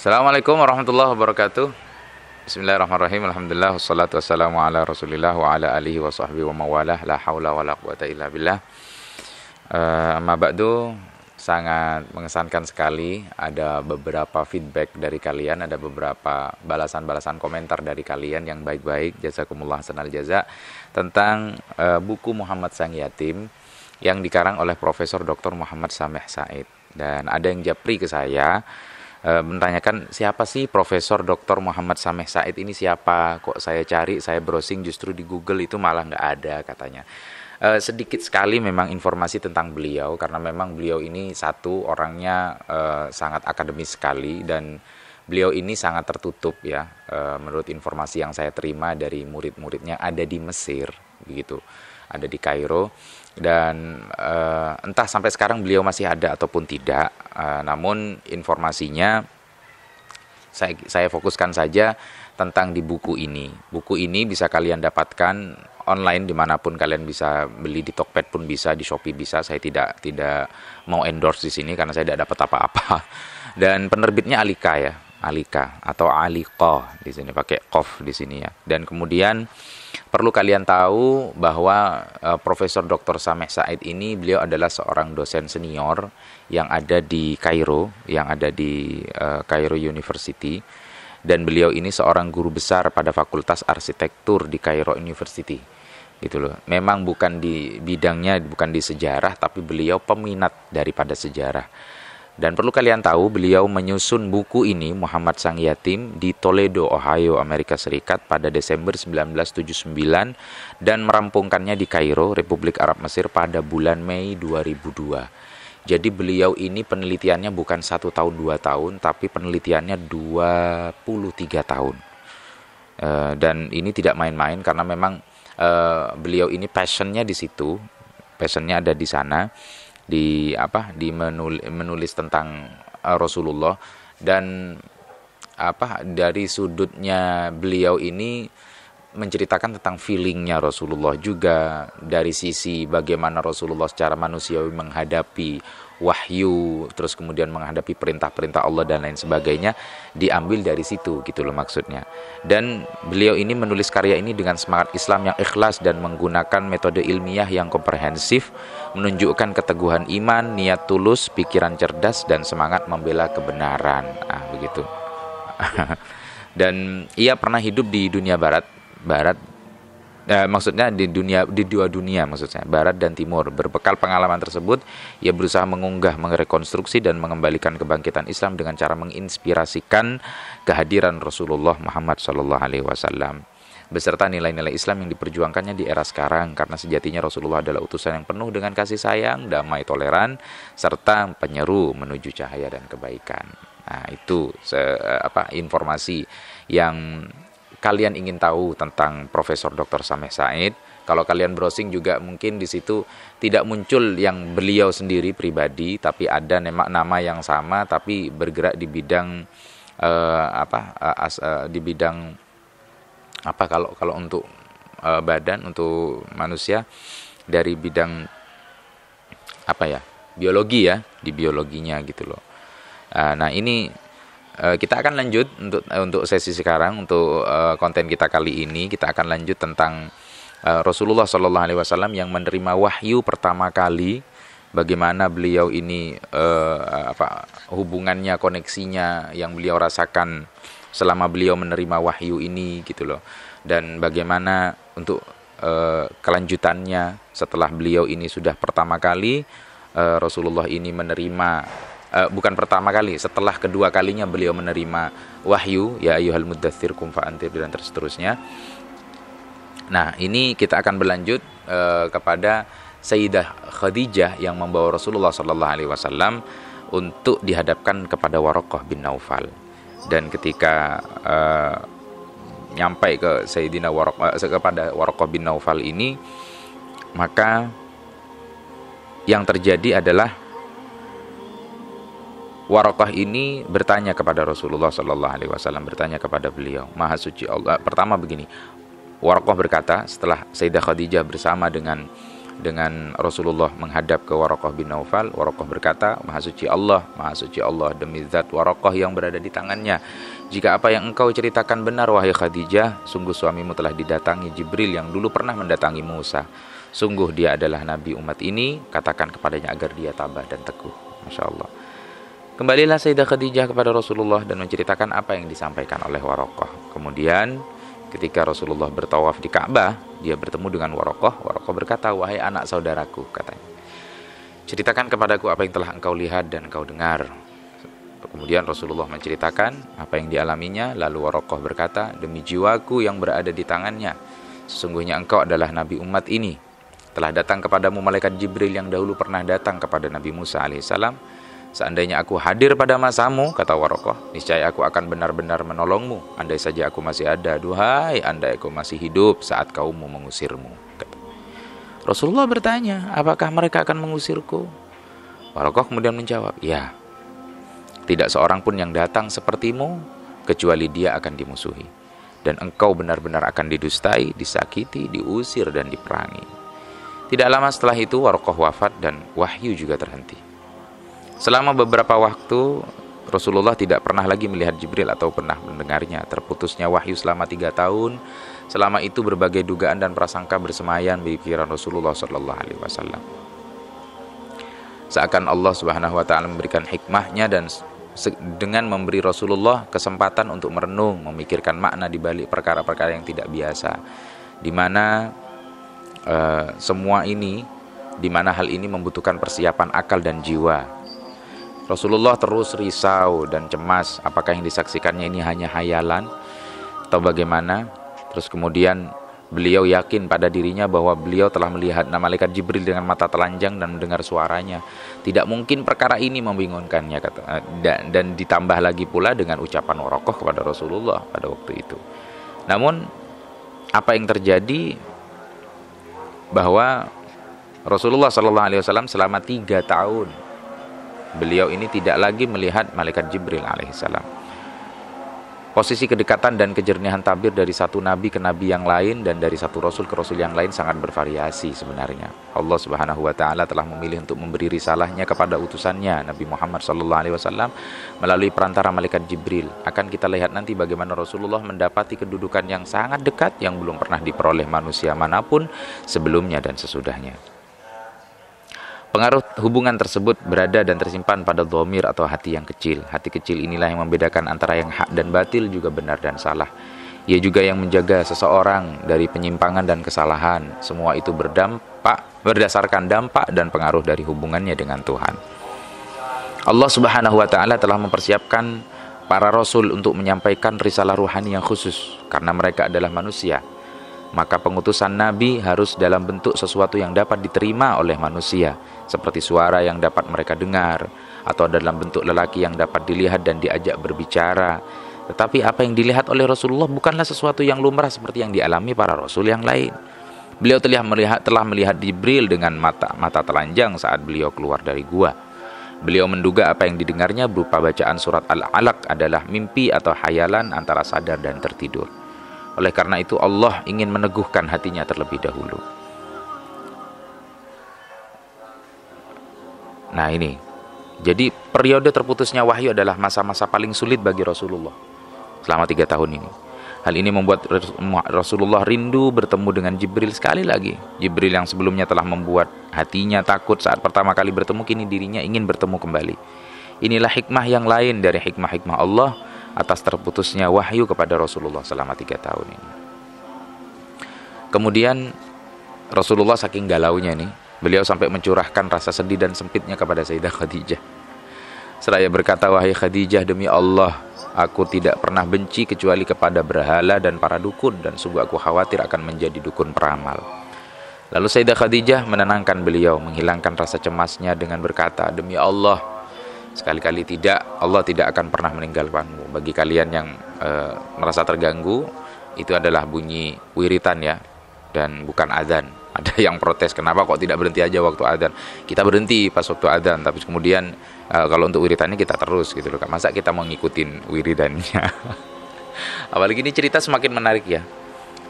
Assalamualaikum warahmatullahi wabarakatuh. Bismillahirrahmanirrahim. Alhamdulillah wassalatu wassalamu ala Rasulillah wa ala alihi wa sahbihi wa mawalah. La haula wala quwata illa billah. Amma ba'du, sangat mengesankan sekali ada beberapa feedback dari kalian, ada beberapa balasan-balasan komentar dari kalian yang baik-baik, jazakumullah hasanal jaza, tentang buku Muhammad Sang Yatim yang dikarang oleh Profesor Dr. Muhammad Sameh Said. Dan ada yang japri ke saya, menanyakan siapa sih Profesor Dr. Muhammad Sameh Said ini, siapa, kok saya cari, saya browsing justru di Google itu malah nggak ada katanya. Sedikit sekali memang informasi tentang beliau, karena memang beliau ini satu orangnya sangat akademis sekali, dan beliau ini sangat tertutup ya, menurut informasi yang saya terima dari murid-muridnya ada di Mesir begitu, ada di Kairo, dan entah sampai sekarang beliau masih ada ataupun tidak. Namun informasinya saya fokuskan saja tentang di buku ini. Buku ini bisa kalian dapatkan online dimanapun kalian bisa beli, di Tokped pun bisa, di Shopee bisa. Saya tidak mau endorse di sini karena saya tidak dapat apa-apa. Dan penerbitnya Alika ya, Alika atau Aliko di sini, pakai qaf di sini ya. Dan kemudian perlu kalian tahu bahwa Profesor Dr. Sameh Said ini, beliau adalah seorang dosen senior yang ada di Kairo, yang ada di Kairo University, dan beliau ini seorang guru besar pada Fakultas Arsitektur di Kairo University, gitu loh. Memang bukan di bidangnya, bukan di sejarah, tapi beliau peminat daripada sejarah. Dan perlu kalian tahu, beliau menyusun buku ini, Muhammad Sang Yatim, di Toledo, Ohio, Amerika Serikat pada Desember 1979, dan merampungkannya di Kairo, Republik Arab Mesir pada bulan Mei 2002. Jadi beliau ini penelitiannya bukan 1 tahun 2 tahun, tapi penelitiannya 23 tahun. Dan ini tidak main-main, karena memang beliau ini passionnya di situ, passionnya ada di sana, di menulis tentang Rasulullah. Dan dari sudutnya beliau ini menceritakan tentang feelingnya Rasulullah juga, dari sisi bagaimana Rasulullah secara manusiawi menghadapi wahyu, terus kemudian menghadapi perintah-perintah Allah dan lain sebagainya, diambil dari situ gitu loh maksudnya. Dan beliau ini menulis karya ini dengan semangat Islam yang ikhlas dan menggunakan metode ilmiah yang komprehensif, menunjukkan keteguhan iman, niat tulus, pikiran cerdas, dan semangat membela kebenaran. Begitu. Dan ia pernah hidup di dunia barat, maksudnya di dua dunia, maksudnya barat dan timur. Berbekal pengalaman tersebut, ia berusaha mengunggah, merekonstruksi, dan mengembalikan kebangkitan Islam dengan cara menginspirasikan kehadiran Rasulullah Muhammad SAW beserta nilai-nilai Islam yang diperjuangkannya di era sekarang, karena sejatinya Rasulullah adalah utusan yang penuh dengan kasih sayang, damai, toleran, serta penyeru menuju cahaya dan kebaikan. Itu informasi yang kalian ingin tahu tentang Profesor Dr. Sameh Said. Kalau kalian browsing juga mungkin di situ tidak muncul yang beliau sendiri pribadi, tapi ada nama yang sama tapi bergerak di bidang di bidang kalau untuk badan, untuk manusia, dari bidang biologi ya, di biologinya gitu loh. Nah ini kita akan lanjut untuk sesi sekarang, untuk konten kita kali ini kita akan lanjut tentang Rasulullah SAW yang menerima wahyu pertama kali, bagaimana beliau ini hubungannya, koneksinya yang beliau rasakan selama beliau menerima wahyu ini gitu loh, dan bagaimana untuk kelanjutannya setelah beliau ini sudah pertama kali Rasulullah ini menerima, bukan pertama kali, setelah kedua kalinya beliau menerima wahyu, ya ayyuhal muddatsir qum fa'anzir, dan seterusnya. Nah ini kita akan berlanjut kepada Sayyidah Khadijah yang membawa Rasulullah SAW untuk dihadapkan kepada Waraqah bin Naufal. Dan ketika nyampai ke Sayyidina kepada Waraqah bin Naufal ini, maka yang terjadi adalah Waraqah ini bertanya kepada Rasulullah SAW, bertanya kepada beliau, Maha Suci Allah. Pertama begini, Waraqah berkata setelah Sayyidah Khadijah bersama dengan dengan Rasulullah menghadap ke Waraqah bin Naufal. Waraqah berkata, Maha suci Allah demi zat Waraqah yang berada di tangannya, jika apa yang engkau ceritakan benar wahai Khadijah, sungguh suamimu telah didatangi Jibril yang dulu pernah mendatangi Musa. Sungguh dia adalah nabi umat ini, katakan kepadanya agar dia tabah dan teguh. Masya Allah. Kembalilah Sayyidah Khadijah kepada Rasulullah dan menceritakan apa yang disampaikan oleh Waraqah. Kemudian ketika Rasulullah bertawaf di Ka'bah, dia bertemu dengan Waraqah. Waraqah berkata, wahai anak saudaraku, katanya, ceritakan kepadaku apa yang telah engkau lihat dan engkau dengar. Kemudian Rasulullah menceritakan apa yang dialaminya. Lalu Waraqah berkata, demi jiwaku yang berada di tangannya, sesungguhnya engkau adalah nabi umat ini. Telah datang kepadamu malaikat Jibril yang dahulu pernah datang kepada Nabi Musa alaihissalam. Seandainya aku hadir pada masamu, kata Waraqah, niscaya aku akan benar-benar menolongmu. Andai saja aku masih ada, duhai andai aku masih hidup saat kaummu mengusirmu. Rasulullah bertanya, apakah mereka akan mengusirku? Waraqah kemudian menjawab, ya, tidak seorang pun yang datang sepertimu, kecuali dia akan dimusuhi. Dan engkau benar-benar akan didustai, disakiti, diusir, dan diperangi. Tidak lama setelah itu Waraqah wafat dan wahyu juga terhenti. Selama beberapa waktu Rasulullah tidak pernah lagi melihat Jibril atau pernah mendengarnya. Terputusnya wahyu selama 3 tahun. Selama itu berbagai dugaan dan prasangka bersemayam di pikiran Rasulullah SAW. Seakan Allah Subhanahu Wa Taala memberikan hikmahnya dan dengan memberi Rasulullah kesempatan untuk merenung, memikirkan makna di balik perkara-perkara yang tidak biasa, di mana di mana hal ini membutuhkan persiapan akal dan jiwa. Rasulullah terus risau dan cemas, apakah yang disaksikannya ini hanya hayalan atau bagaimana. Terus kemudian beliau yakin pada dirinya bahwa beliau telah melihat malaikat Jibril dengan mata telanjang dan mendengar suaranya. Tidak mungkin perkara ini membingungkannya, dan ditambah lagi pula dengan ucapan Waraqah kepada Rasulullah pada waktu itu. Namun apa yang terjadi bahwa Rasulullah SAW selama 3 tahun beliau ini tidak lagi melihat malaikat Jibril alaihissalam. Posisi kedekatan dan kejernihan tabir dari satu nabi ke nabi yang lain dan dari satu rasul ke rasul yang lain sangat bervariasi sebenarnya. Allah Subhanahu Wa Taala telah memilih untuk memberi risalahnya kepada utusannya Nabi Muhammad SAW melalui perantara malaikat Jibril. Akan kita lihat nanti bagaimana Rasulullah mendapati kedudukan yang sangat dekat yang belum pernah diperoleh manusia manapun sebelumnya dan sesudahnya. Pengaruh hubungan tersebut berada dan tersimpan pada dhamir atau hati yang kecil. Hati kecil inilah yang membedakan antara yang hak dan batil, juga benar dan salah. Ia juga yang menjaga seseorang dari penyimpangan dan kesalahan. Semua itu berdasarkan dampak dan pengaruh dari hubungannya dengan Tuhan. Allah Subhanahu Wa Taala telah mempersiapkan para rasul untuk menyampaikan risalah ruhani yang khusus karena mereka adalah manusia. Maka pengutusan Nabi harus dalam bentuk sesuatu yang dapat diterima oleh manusia, seperti suara yang dapat mereka dengar, atau dalam bentuk lelaki yang dapat dilihat dan diajak berbicara. Tetapi apa yang dilihat oleh Rasulullah bukanlah sesuatu yang lumrah seperti yang dialami para rasul yang lain. Beliau telah melihat Jibril dengan mata telanjang saat beliau keluar dari gua. Beliau menduga apa yang didengarnya berupa bacaan surat Al-Alaq adalah mimpi atau hayalan antara sadar dan tertidur. Oleh karena itu Allah ingin meneguhkan hatinya terlebih dahulu. Nah ini, jadi periode terputusnya wahyu adalah masa-masa paling sulit bagi Rasulullah selama 3 tahun ini. Hal ini membuat Rasulullah rindu bertemu dengan Jibril sekali lagi. Jibril yang sebelumnya telah membuat hatinya takut saat pertama kali bertemu, kini dirinya ingin bertemu kembali. Inilah hikmah yang lain dari hikmah-hikmah Allah atas terputusnya wahyu kepada Rasulullah selama 3 tahun ini. Kemudian Rasulullah saking galaunya nih, beliau sampai mencurahkan rasa sedih dan sempitnya kepada Sayyidah Khadijah. Seraya berkata, wahai Khadijah, demi Allah, aku tidak pernah benci kecuali kepada berhala dan para dukun, dan sungguh aku khawatir akan menjadi dukun peramal. Lalu Sayyidah Khadijah menenangkan beliau, menghilangkan rasa cemasnya dengan berkata, demi Allah, sekali-kali tidak, Allah tidak akan pernah meninggalkanmu. Bagi kalian yang merasa terganggu, itu adalah bunyi wiritan ya, dan bukan adzan. Ada yang protes, kenapa kok tidak berhenti aja waktu adzan? Kita berhenti pas waktu adzan, tapi kemudian kalau untuk wiritannya kita terus gitu loh. Masa kita mau ngikutin wiridannya? Apalagi ini cerita semakin menarik ya.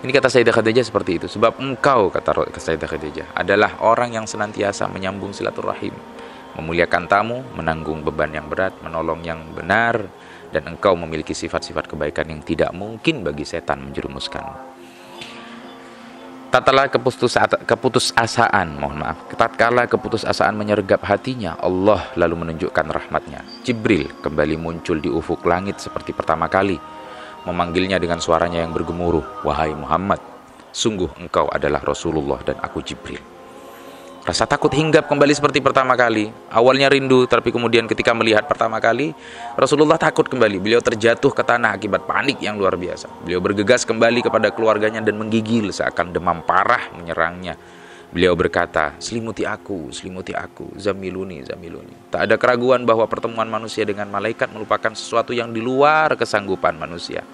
Ini kata Sayyidah Khadijah seperti itu. Sebab engkau, kata Sayyidah Khadijah, adalah orang yang senantiasa menyambung silaturahim, memuliakan tamu, menanggung beban yang berat, menolong yang benar, dan engkau memiliki sifat-sifat kebaikan yang tidak mungkin bagi setan menjerumuskanmu. Tatkala keputusasaan menyergap hatinya, Allah lalu menunjukkan rahmatnya. Jibril kembali muncul di ufuk langit seperti pertama kali, memanggilnya dengan suaranya yang bergemuruh, "Wahai Muhammad, sungguh engkau adalah Rasulullah dan aku Jibril." Rasa takut hinggap kembali seperti pertama kali. Awalnya rindu, tapi kemudian ketika melihat pertama kali, Rasulullah takut kembali. Beliau terjatuh ke tanah akibat panik yang luar biasa. Beliau bergegas kembali kepada keluarganya dan menggigil seakan demam parah menyerangnya. Beliau berkata, selimuti aku, zamiluni, zamiluni." Tak ada keraguan bahwa pertemuan manusia dengan malaikat merupakan sesuatu yang di luar kesanggupan manusia.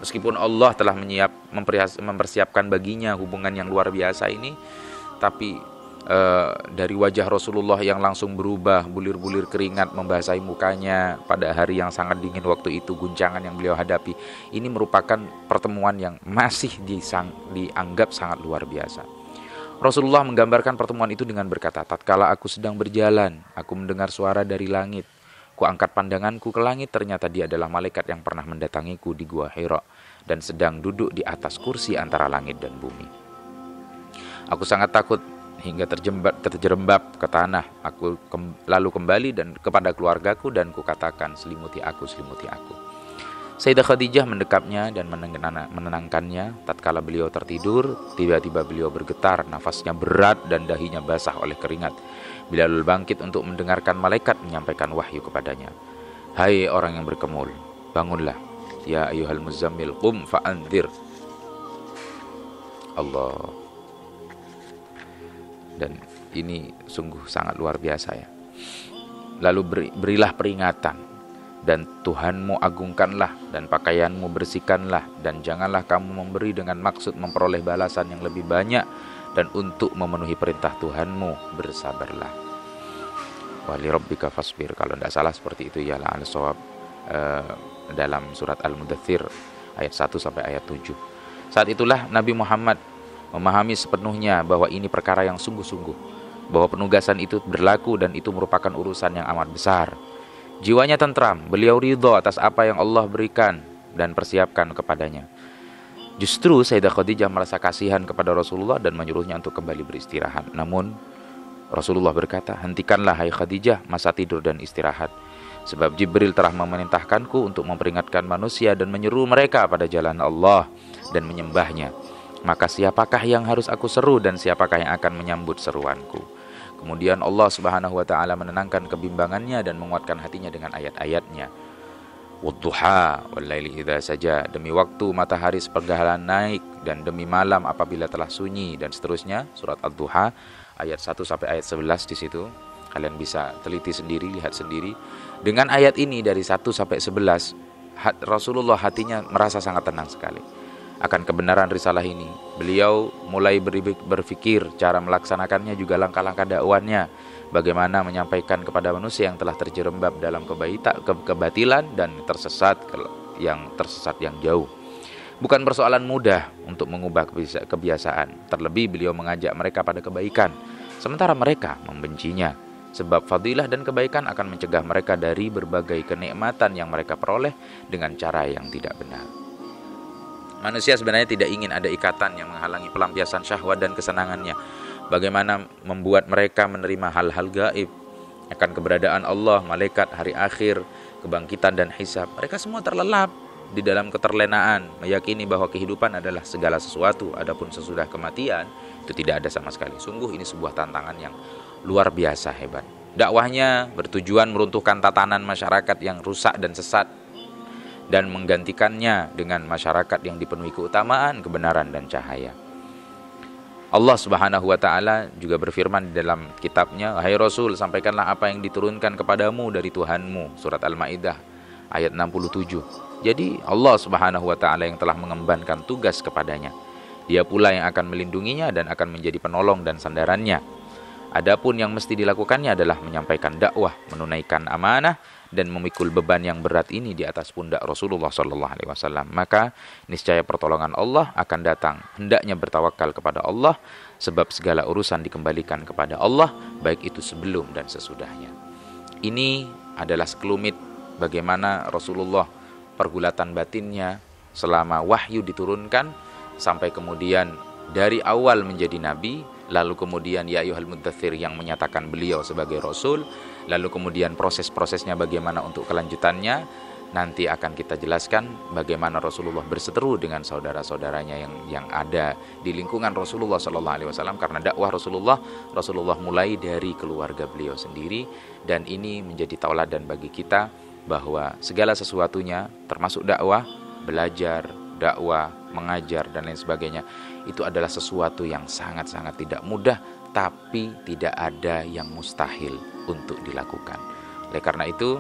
Meskipun Allah telah mempersiapkan baginya hubungan yang luar biasa ini, tapi dari wajah Rasulullah yang langsung berubah, bulir-bulir keringat membasahi mukanya pada hari yang sangat dingin waktu itu, guncangan yang beliau hadapi, ini merupakan pertemuan yang masih dianggap sangat luar biasa. Rasulullah menggambarkan pertemuan itu dengan berkata, "Tatkala aku sedang berjalan, aku mendengar suara dari langit. Ku angkat pandanganku ke langit, ternyata dia adalah malaikat yang pernah mendatangiku di Gua Hira dan sedang duduk di atas kursi antara langit dan bumi. Aku sangat takut hingga terjerembab ke tanah. Aku lalu kembali dan kepada keluargaku dan kukatakan, selimuti aku, selimuti aku." Sayyidah Khadijah mendekapnya dan menenangkannya. Tatkala beliau tertidur, tiba-tiba beliau bergetar, nafasnya berat dan dahinya basah oleh keringat. Beliau lalu bangkit untuk mendengarkan malaikat menyampaikan wahyu kepadanya. "Hai orang yang berkemul, bangunlah. Ya ayyuhal muzammil, qum fa'anzir." Allah. Dan ini sungguh sangat luar biasa ya. Lalu berilah peringatan, dan Tuhanmu agungkanlah, dan pakaianmu bersihkanlah, dan janganlah kamu memberi dengan maksud memperoleh balasan yang lebih banyak, dan untuk memenuhi perintah Tuhanmu bersabarlah. Wali rabbika fasbir, kalau tidak salah seperti itu ya, al-shawab dalam surat Al-Mudaththir ayat 1 sampai ayat 7. Saat itulah Nabi Muhammad memahami sepenuhnya bahwa ini perkara yang sungguh-sungguh, bahwa penugasan itu berlaku dan itu merupakan urusan yang amat besar. Jiwanya tentram, beliau ridho atas apa yang Allah berikan dan persiapkan kepadanya. Justru Sayyidah Khadijah merasa kasihan kepada Rasulullah dan menyuruhnya untuk kembali beristirahat. Namun Rasulullah berkata, "Hentikanlah hai Khadijah masa tidur dan istirahat, sebab Jibril telah memerintahkanku untuk memperingatkan manusia dan menyeru mereka pada jalan Allah dan menyembahnya. Maka siapakah yang harus aku seru dan siapakah yang akan menyambut seruanku?" Kemudian Allah Subhanahu wa taala menenangkan kebimbangannya dan menguatkan hatinya dengan ayat-ayatnya. "Wadduha wallaili idza saja," demi waktu matahari sepergalan naik dan demi malam apabila telah sunyi, dan seterusnya. Surat Ad-Duha ayat 1 sampai ayat 11 di situ. Kalian bisa teliti sendiri, lihat sendiri. Dengan ayat ini dari 1 sampai 11, Rasulullah hatinya merasa sangat tenang sekali akan kebenaran risalah ini. Beliau mulai berpikir cara melaksanakannya, juga langkah-langkah dakwahnya, bagaimana menyampaikan kepada manusia yang telah terjerembab dalam kebatilan dan tersesat yang jauh. Bukan persoalan mudah untuk mengubah kebiasaan, terlebih beliau mengajak mereka pada kebaikan, sementara mereka membencinya, sebab fadilah dan kebaikan akan mencegah mereka dari berbagai kenikmatan yang mereka peroleh dengan cara yang tidak benar. Manusia sebenarnya tidak ingin ada ikatan yang menghalangi pelampiasan syahwat dan kesenangannya. Bagaimana membuat mereka menerima hal-hal gaib, akan keberadaan Allah, malaikat, hari akhir, kebangkitan dan hisab. Mereka semua terlelap di dalam keterlenaan, meyakini bahwa kehidupan adalah segala sesuatu, adapun sesudah kematian itu tidak ada sama sekali. Sungguh ini sebuah tantangan yang luar biasa hebat. Dakwahnya bertujuan meruntuhkan tatanan masyarakat yang rusak dan sesat, dan menggantikannya dengan masyarakat yang dipenuhi keutamaan, kebenaran, dan cahaya. Allah Subhanahu wa ta'ala juga berfirman di dalam kitabnya, "Hai Rasul, sampaikanlah apa yang diturunkan kepadamu dari Tuhanmu." Surat Al-Ma'idah ayat 67. Jadi Allah Subhanahu wa ta'ala yang telah mengembankan tugas kepadanya. Dia pula yang akan melindunginya dan akan menjadi penolong dan sandarannya. Adapun yang mesti dilakukannya adalah menyampaikan dakwah, menunaikan amanah, dan memikul beban yang berat ini di atas pundak Rasulullah sallallahu alaihi wasallam, maka niscaya pertolongan Allah akan datang. Hendaknya bertawakal kepada Allah, sebab segala urusan dikembalikan kepada Allah, baik itu sebelum dan sesudahnya. Ini adalah sekelumit bagaimana Rasulullah pergulatan batinnya selama wahyu diturunkan sampai kemudian dari awal menjadi nabi, lalu kemudian ya ayyuhal muddatsir yang menyatakan beliau sebagai rasul, lalu kemudian proses-prosesnya bagaimana untuk kelanjutannya. Nanti akan kita jelaskan bagaimana Rasulullah berseteru dengan saudara-saudaranya yang ada di lingkungan Rasulullah sallallahu alaihi wasallam, karena dakwah Rasulullah mulai dari keluarga beliau sendiri, dan ini menjadi tauladan bagi kita bahwa segala sesuatunya termasuk dakwah, belajar, dakwah, mengajar dan lain sebagainya, itu adalah sesuatu yang sangat-sangat tidak mudah, tapi tidak ada yang mustahil untuk dilakukan. Oleh karena itu,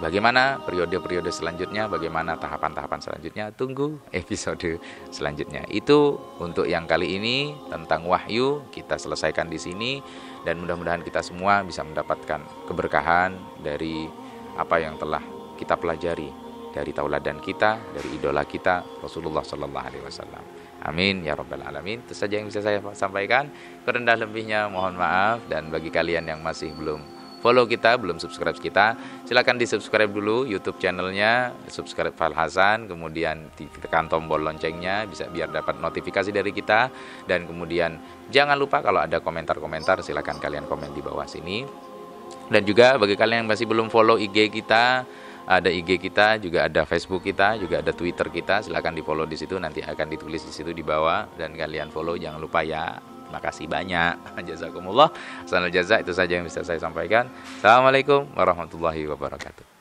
bagaimana periode-periode selanjutnya, bagaimana tahapan-tahapan selanjutnya, tunggu episode selanjutnya. Itu untuk yang kali ini tentang wahyu kita selesaikan di sini, dan mudah-mudahan kita semua bisa mendapatkan keberkahan dari apa yang telah kita pelajari dari tauladan kita, dari idola kita Rasulullah sallallahu alaihi wasallam. Amin ya rabbal alamin. Itu saja yang bisa saya sampaikan. Kurang lebihnya mohon maaf, dan bagi kalian yang masih belum follow kita, belum subscribe kita, silakan di-subscribe dulu YouTube channelnya, subscribe Fal Hasan, kemudian tekan tombol loncengnya bisa biar dapat notifikasi dari kita, dan kemudian jangan lupa kalau ada komentar-komentar silakan kalian komen di bawah sini. Dan juga bagi kalian yang masih belum follow IG kita, ada IG kita, juga ada Facebook kita, juga ada Twitter kita, silakan di-follow di situ, nanti akan ditulis di situ di bawah dan kalian follow, jangan lupa ya. Makasih banyak. Jazakumullah. Ahsanul jazaa, itu saja yang bisa saya sampaikan. Assalamualaikum warahmatullahi wabarakatuh.